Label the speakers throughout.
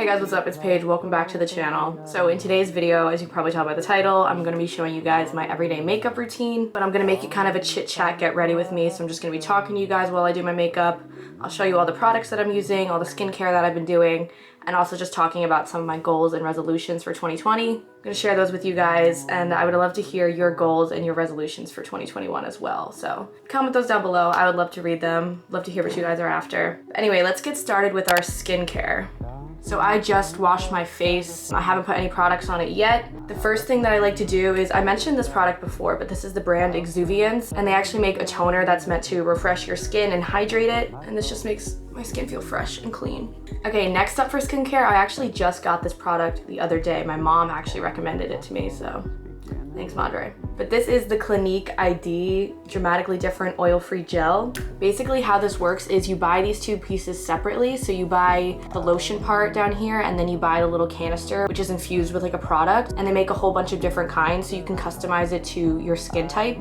Speaker 1: Hey guys, what's up? It's Paige. Welcome back to the channel. So in today's video, as you can probably tell by the title, I'm going to be showing you guys my everyday makeup routine, but I'm going to make it kind of a chit chat, get ready with me. So I'm just going to be talking to you guys while I do my makeup. I'll show you all the products that I'm using, all the skincare that I've been doing, and also just talking about some of my goals and resolutions for 2020. I'm going to share those with you guys, and I would love to hear your goals and your resolutions for 2021 as well. So comment those down below. I would love to read them. Love to hear what you guys are after. But anyway, let's get started with our skincare. So I just washed my face. I haven't put any products on it yet. The first thing that I like to do is, I mentioned this product before, but this is the brand xoxo, and they actually make a toner that's meant to refresh your skin and hydrate it, and this just makes my skin feel fresh and clean. Okay, next up for skincare, I actually just got this product the other day. My mom actually recommended it to me, so thanks, Madre. But this is the Clinique ID Dramatically Different Oil-Free Gel. Basically how this works is you buy these two pieces separately. So you buy the lotion part down here, and then you buy the little canister, which is infused with like a product, and they make a whole bunch of different kinds so you can customize it to your skin type.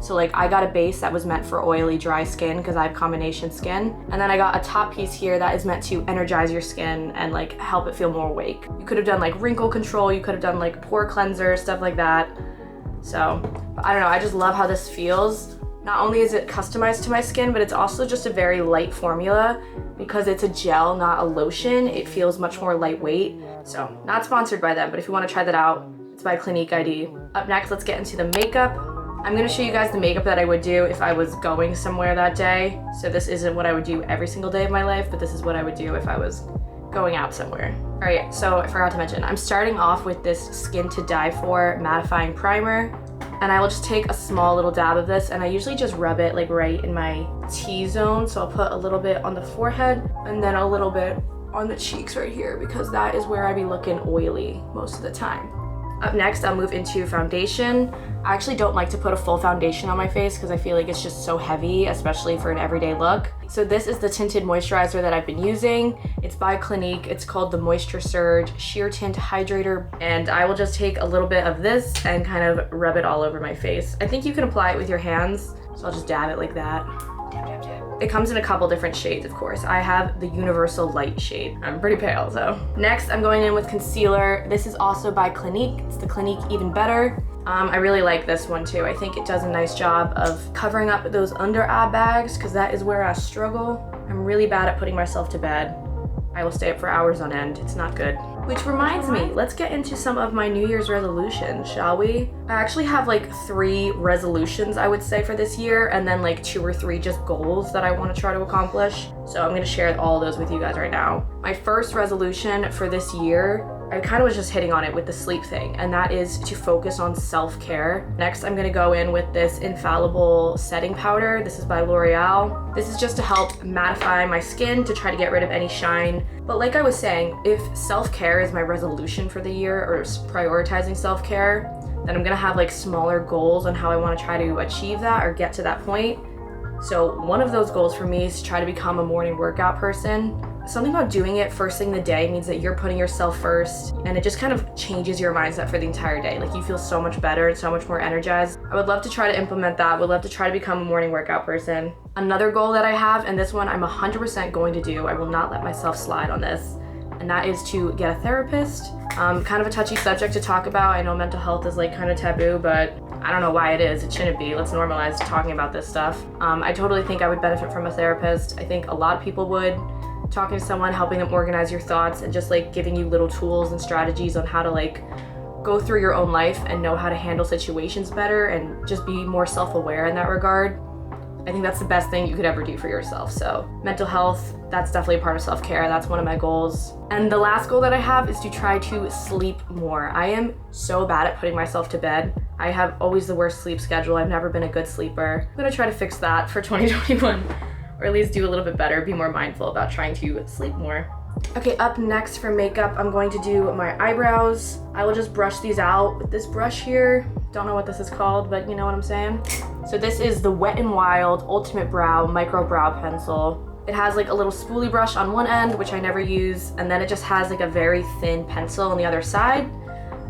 Speaker 1: So like I got a base that was meant for oily, dry skin because I have combination skin. And then I got a top piece here that is meant to energize your skin and like help it feel more awake. You could have done like wrinkle control, you could have done like pore cleanser, stuff like that. So, I don't know, I just love how this feels. Not only is it customized to my skin, but it's also just a very light formula. Because it's a gel, not a lotion, it feels much more lightweight. So, not sponsored by them, but if you want to try that out, it's by Clinique ID. Up next, let's get into the makeup. I'm going to show you guys the makeup that I would do if I was going somewhere that day. So this isn't what I would do every single day of my life, but this is what I would do if I was going out somewhere. All right, so I forgot to mention, I'm starting off with this Skin to Die For mattifying primer, and I will just take a small little dab of this, and I usually just rub it like right in my T-zone. So I'll put a little bit on the forehead and then a little bit on the cheeks right here, because that is where I be looking oily most of the time. Up next, I'll move into foundation. I actually don't like to put a full foundation on my face because I feel like it's just so heavy, especially for an everyday look. So this is the tinted moisturizer that I've been using. It's by Clinique. It's called the Moisture Surge Sheer Tint Hydrator. And I will just take a little bit of this and kind of rub it all over my face. I think you can apply it with your hands, so I'll just dab it like that. Dab, dab, dab. It comes in a couple different shades, of course. I have the universal light shade. I'm pretty pale, so. Next, I'm going in with concealer. This is also by Clinique. It's the Clinique Even Better. I really like this one too. I think it does a nice job of covering up those under eye bags, because that is where I struggle. I'm really bad at putting myself to bed. I will stay up for hours on end. It's not good. Which reminds me, let's get into some of my New Year's resolutions, shall we? I actually have like 3 resolutions, I would say, for this year, and then like 2 or 3 just goals that I want to try to accomplish. So I'm going to share all those with you guys right now. My first resolution for this year, I kind of was just hitting on it with the sleep thing, and that is to focus on self-care. Next, I'm gonna go in with this Infallible setting powder. This is by L'Oreal. This is just to help mattify my skin, to try to get rid of any shine. But like I was saying, if self-care is my resolution for the year, or prioritizing self-care, then I'm gonna have like smaller goals on how I wanna try to achieve that or get to that point. So one of those goals for me is to try to become a morning workout person. Something about doing it first thing in the day means that you're putting yourself first, and it just kind of changes your mindset for the entire day. Like, you feel so much better and so much more energized. I would love to try to implement that. Would love to try to become a morning workout person. Another goal that I have, and this one I'm 100% going to do, I will not let myself slide on this, and that is to get a therapist. Kind of a touchy subject to talk about. I know mental health is like kind of taboo, but I don't know why it is. It shouldn't be. Let's normalize talking about this stuff. I totally think I would benefit from a therapist. I think a lot of people would. Talking to someone, helping them organize your thoughts, and just like giving you little tools and strategies on how to like go through your own life and know how to handle situations better and just be more self-aware in that regard. I think that's the best thing you could ever do for yourself. So mental health, that's definitely a part of self-care. That's one of my goals. And the last goal that I have is to try to sleep more. I am so bad at putting myself to bed. I have always the worst sleep schedule. I've never been a good sleeper. I'm gonna try to fix that for 2021. Or at least do a little bit better, be more mindful about trying to sleep more. Okay, up next for makeup, I'm going to do my eyebrows. I will just brush these out with this brush here. Don't know what this is called, but you know what I'm saying. So this is the Wet n Wild Ultimate Brow Micro Brow Pencil. It has like a little spoolie brush on one end, which I never use, and then it just has like a very thin pencil on the other side.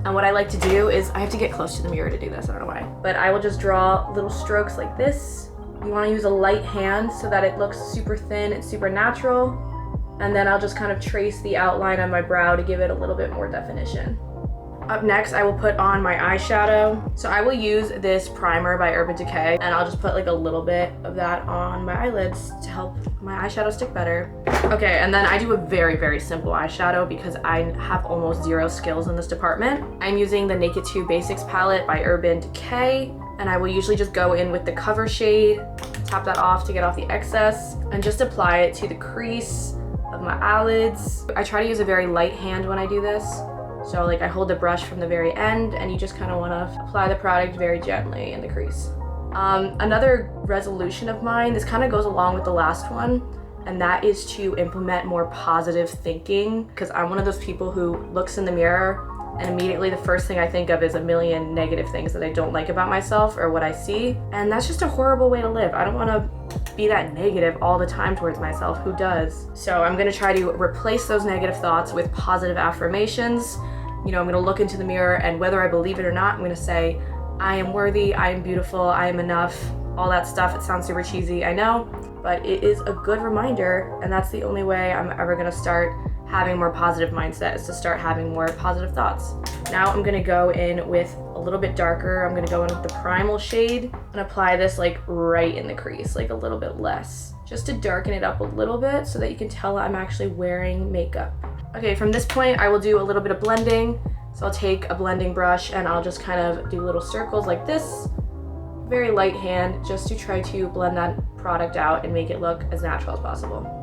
Speaker 1: And what I like to do is, I have to get close to the mirror to do this, I don't know why, but I will just draw little strokes like this. You want to use a light hand so that it looks super thin and super natural. And then I'll just kind of trace the outline on my brow to give it a little bit more definition. Up next, I will put on my eyeshadow. So I will use this primer by Urban Decay, and I'll just put like a little bit of that on my eyelids to help my eyeshadow stick better. Okay, and then I do a very, very simple eyeshadow because I have almost zero skills in this department. I'm using the Naked 2 Basics palette by Urban Decay, and I will usually just go in with the cover shade, tap that off to get off the excess, and just apply it to the crease of my eyelids. I try to use a very light hand when I do this. So like I hold the brush from the very end and you just kind of want to apply the product very gently in the crease. Another resolution of mine, this kind of goes along with the last one, and that is to implement more positive thinking, because I'm one of those people who looks in the mirror and immediately the first thing I think of is a million negative things that I don't like about myself or what I see. And that's just a horrible way to live. I don't want to be that negative all the time towards myself. Who does? So I'm going to try to replace those negative thoughts with positive affirmations. You know, I'm going to look into the mirror, and whether I believe it or not, I'm going to say, I am worthy, I am beautiful, I am enough, all that stuff. It sounds super cheesy, I know, but it is a good reminder, and that's the only way I'm ever going to start having a more positive mindset, is to start having more positive thoughts. Now I'm going to go in with a little bit darker. I'm going to go in with the primal shade and apply this like right in the crease, like a little bit less, just to darken it up a little bit so that you can tell I'm actually wearing makeup. Okay, from this point, I will do a little bit of blending. So I'll take a blending brush and I'll just kind of do little circles like this, very light hand, just to try to blend that product out and make it look as natural as possible.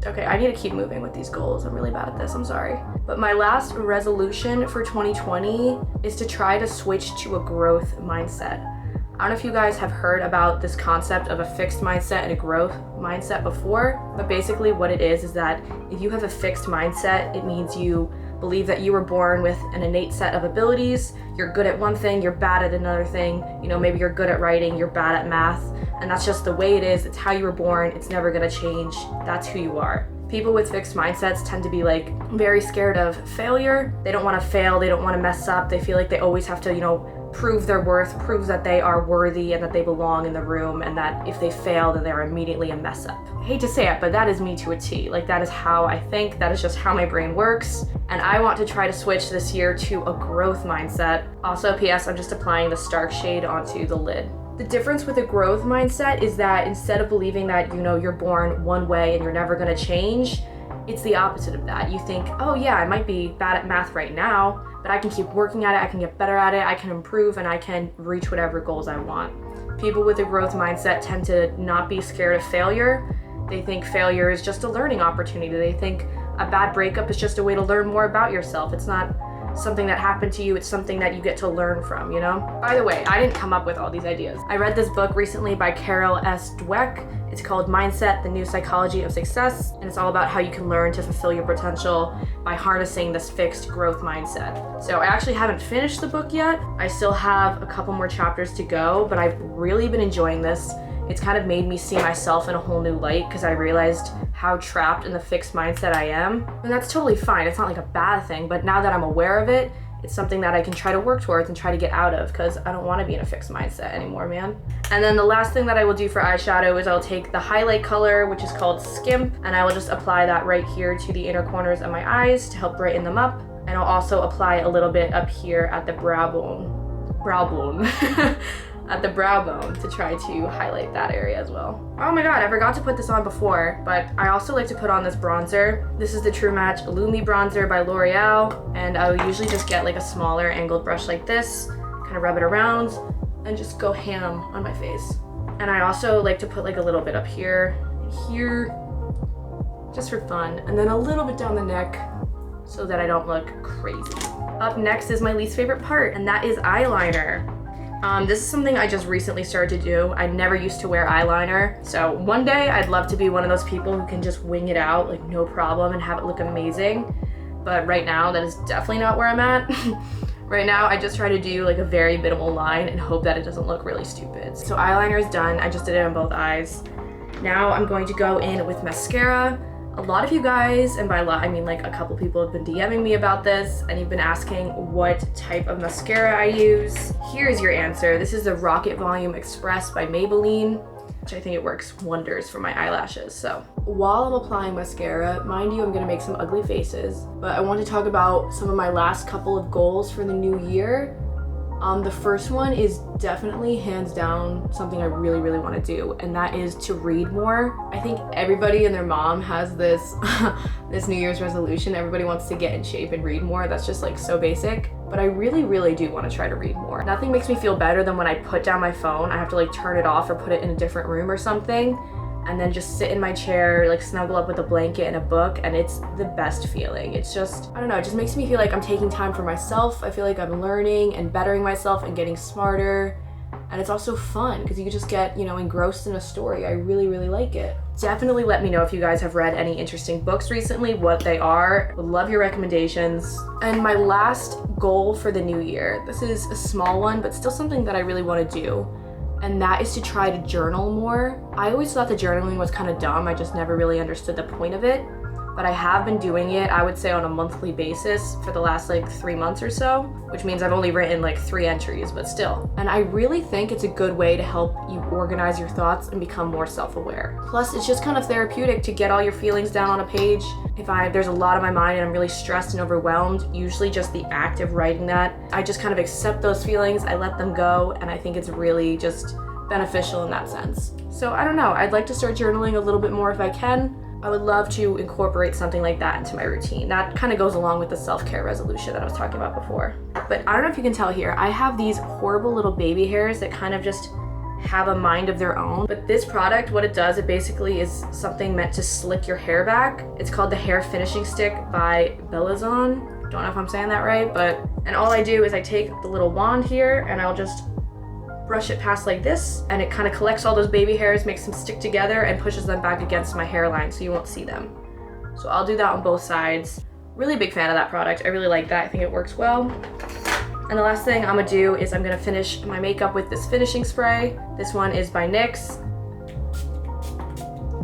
Speaker 1: Okay, I need to keep moving with these goals. I'm really bad at this, I'm sorry. But my last resolution for 2020 is to try to switch to a growth mindset. I don't know if you guys have heard about this concept of a fixed mindset and a growth mindset before, but basically what it is that if you have a fixed mindset, it means you believe that you were born with an innate set of abilities. You're good at one thing, you're bad at another thing. You know, maybe you're good at writing, you're bad at math, and that's just the way it is. It's how you were born. It's never gonna change. That's who you are. People with fixed mindsets tend to be like very scared of failure. They don't want to fail. They don't want to mess up. They feel like they always have to, you know, prove their worth, prove that they are worthy and that they belong in the room, and that if they fail, then they're immediately a mess up. I hate to say it, but that is me to a T. Like, that is how I think. That is just how my brain works. And I want to try to switch this year to a growth mindset. Also, P.S., I'm just applying the Stark shade onto the lid. The difference with a growth mindset is that instead of believing that, you know, you're born one way and you're never gonna change, it's the opposite of that. You think, oh yeah, I might be bad at math right now, but I can keep working at it, I can get better at it, I can improve, and I can reach whatever goals I want. People with a growth mindset tend to not be scared of failure. They think failure is just a learning opportunity. They think a bad breakup is just a way to learn more about yourself. It's not something that happened to you, it's something that you get to learn from, you know? By the way, I didn't come up with all these ideas. I read this book recently by Carol S. Dweck. It's called Mindset, The New Psychology of Success, and it's all about how you can learn to fulfill your potential by harnessing this fixed growth mindset. So I actually haven't finished the book yet. I still have a couple more chapters to go, but I've really been enjoying this. It's kind of made me see myself in a whole new light because I realized how trapped in the fixed mindset I am. And that's totally fine. It's not like a bad thing, but now that I'm aware of it, it's something that I can try to work towards and try to get out of, because I don't want to be in a fixed mindset anymore, man. And then the last thing that I will do for eyeshadow is I'll take the highlight color, which is called Skimp, and I will just apply that right here to the inner corners of my eyes to help brighten them up. And I'll also apply a little bit up here at the brow bone. At the brow bone to try to highlight that area as well. Oh my god, I forgot to put this on before, but I also like to put on this bronzer. This is the True Match Lumi Bronzer by L'Oreal, and I will usually just get like a smaller angled brush like this, kind of rub it around, and just go ham on my face. And I also like to put like a little bit up here and here, just for fun, and then a little bit down the neck so that I don't look crazy. Up next is my least favorite part, and that is eyeliner. This is something I just recently started to do. I never used to wear eyeliner. So one day I'd love to be one of those people who can just wing it out, like no problem, and have it look amazing. But right now, that is definitely not where I'm at. Right now, I just try to do like a very minimal line and hope that it doesn't look really stupid. So eyeliner is done. I just did it on both eyes. Now I'm going to go in with mascara. A lot of you guys, and by a lot I mean like a couple people, have been DMing me about this, and you've been asking what type of mascara I use. Here's your answer. This is the Rocket Volume Express by Maybelline. which I think it works wonders for my eyelashes. So while I'm applying mascara, mind you, I'm gonna make some ugly faces, but I want to talk about some of my last couple of goals for the new year. The first one is definitely hands down something I really want to do, and that is to read more. I think everybody and their mom has this this New Year's resolution. Everybody wants to get in shape and read more. That's just like so basic, but I really do want to try to read more. Nothing makes me feel better than when I put down my phone. I have to like turn it off or put it in a different room or something, and then just sit in my chair, like snuggle up with a blanket and a book, and it's the best feeling. It's just, I don't know, it just makes me feel like I'm taking time for myself. I feel like I'm learning and bettering myself and getting smarter. And it's also fun because you just get, you know, engrossed in a story. I really like it. Definitely let me know if you guys have read any interesting books recently, what they are. Would love your recommendations. And my last goal for the new year, this is a small one, but still something that I really want to do, and that is to try to journal more. I always thought that journaling was kind of dumb. I just never really understood the point of it, but I have been doing it, I would say, on a monthly basis for the last like 3 months or so, which means I've only written like 3 entries, but still. And I really think it's a good way to help you organize your thoughts and become more self-aware. Plus, it's just kind of therapeutic to get all your feelings down on a page. If there's a lot on my mind and I'm really stressed and overwhelmed, usually just the act of writing that, I just kind of accept those feelings, I let them go, and I think it's really just beneficial in that sense. So I don't know, I'd like to start journaling a little bit more if I can. I would love to incorporate something like that into my routine. That kind of goes along with the self-care resolution that I was talking about before. But I don't know if you can tell here, I have these horrible little baby hairs that kind of just have a mind of their own. But this product, what it does, it basically is something meant to slick your hair back. It's called the Hair Finishing Stick by Belazon. Don't know if I'm saying that right, and all I do is I take the little wand here and I'll just brush it past like this, and it kind of collects all those baby hairs, makes them stick together, and pushes them back against my hairline so you won't see them. So I'll do that on both sides. Really big fan of that product. I really like that. I think it works well. And the last thing I'm gonna do is I'm gonna finish my makeup with this finishing spray. This one is by NYX.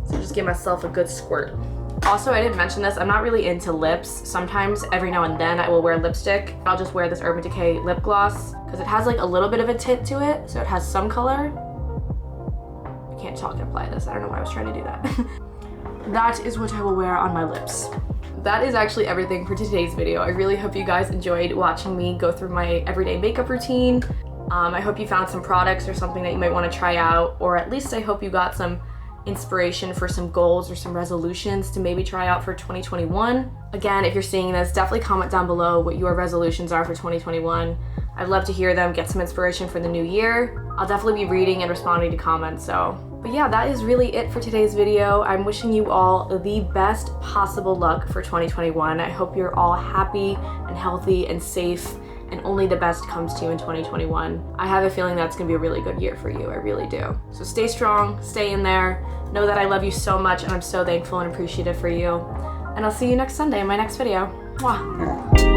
Speaker 1: So just give myself a good squirt. Also, I didn't mention this, I'm not really into lips. Sometimes, every now and then, I will wear lipstick. I'll just wear this Urban Decay lip gloss because it has like a little bit of a tint to it, so it has some color. I can't talk and apply this. I don't know why I was trying to do that. That is what I will wear on my lips. That is actually everything for today's video. I really hope you guys enjoyed watching me go through my everyday makeup routine. I hope you found some products or something that you might want to try out, or at least I hope you got some inspiration for some goals or some resolutions to maybe try out for 2021. Again, if you're seeing this, definitely comment down below what your resolutions are for 2021. I'd love to hear them, get some inspiration for the new year. I'll definitely be reading and responding to comments, But yeah, that is really it for today's video. I'm wishing you all the best possible luck for 2021. I hope you're all happy and healthy and safe, and only the best comes to you in 2021. I have a feeling that's gonna be a really good year for you, I really do. So stay strong, stay in there. Know that I love you so much and I'm so thankful and appreciative for you. And I'll see you next Sunday in my next video. Mwah.